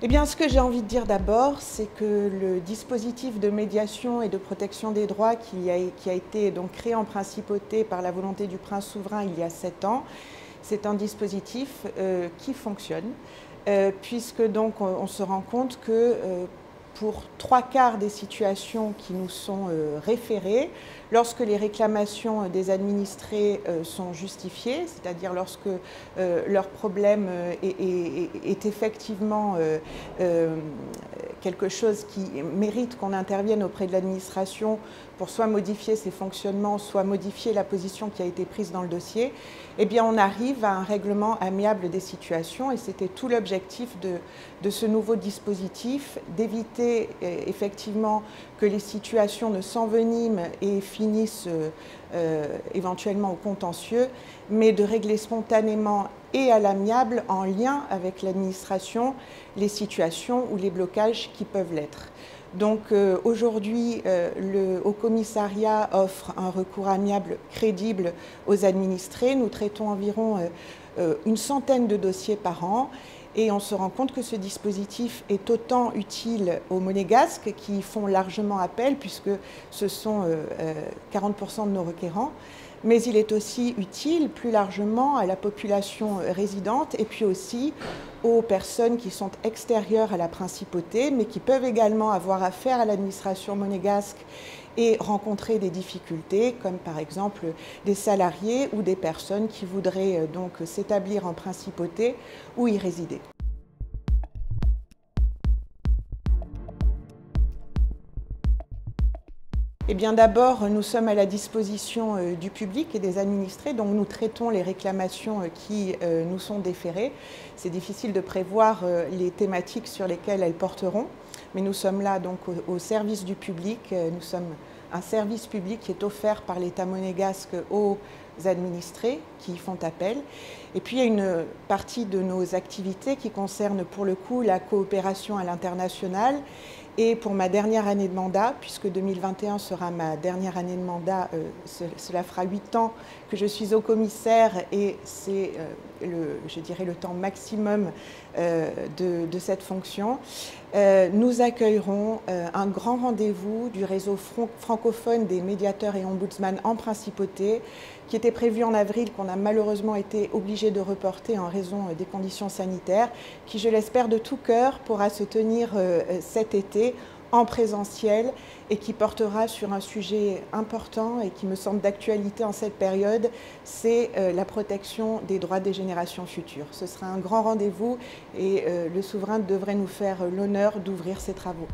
Eh bien, ce que j'ai envie de dire d'abord, c'est que le dispositif de médiation et de protection des droits qui a été donc créé en principauté par la volonté du prince souverain il y a 7 ans, c'est un dispositif qui fonctionne, puisque donc on se rend compte que pour 3/4 des situations qui nous sont référées, lorsque les réclamations des administrés sont justifiées, c'est-à-dire lorsque leur problème est effectivement quelque chose qui mérite qu'on intervienne auprès de l'administration pour soit modifier ses fonctionnements, soit modifier la position qui a été prise dans le dossier, eh bien on arrive à un règlement amiable des situations et c'était tout l'objectif de ce nouveau dispositif, d'éviter effectivement que les situations ne s'enveniment et finissent éventuellement au contentieux, mais de régler spontanément et à l'amiable, en lien avec l'administration, les situations ou les blocages qui peuvent l'être. Donc aujourd'hui, le Haut Commissariat offre un recours amiable crédible aux administrés. Nous traitons environ une centaine de dossiers par an. Et on se rend compte que ce dispositif est autant utile aux monégasques qui font largement appel, puisque ce sont 40% de nos requérants, mais il est aussi utile plus largement à la population résidente et puis aussi aux personnes qui sont extérieures à la principauté, mais qui peuvent également avoir affaire à l'administration monégasque et rencontrer des difficultés, comme par exemple des salariés ou des personnes qui voudraient donc s'établir en principauté ou y résider. Eh bien d'abord, nous sommes à la disposition du public et des administrés, donc nous traitons les réclamations qui nous sont déférées. C'est difficile de prévoir les thématiques sur lesquelles elles porteront, mais nous sommes là donc au service du public. Nous sommes un service public qui est offert par l'État monégasque aux administrés qui font appel. Et puis il y a une partie de nos activités qui concerne pour le coup la coopération à l'international. Et pour ma dernière année de mandat, puisque 2021 sera ma dernière année de mandat, cela fera 8 ans que je suis au commissaire et c'est, je dirais, le temps maximum de cette fonction. Nous accueillerons un grand rendez-vous du réseau francophone des médiateurs et ombudsman en principauté, qui était prévu en avril, qu'on a malheureusement été obligé de reporter en raison des conditions sanitaires, qui, je l'espère de tout cœur, pourra se tenir cet été en présentiel et qui portera sur un sujet important et qui me semble d'actualité en cette période, c'est la protection des droits des générations futures. Ce sera un grand rendez-vous et le souverain devrait nous faire l'honneur d'ouvrir ces travaux.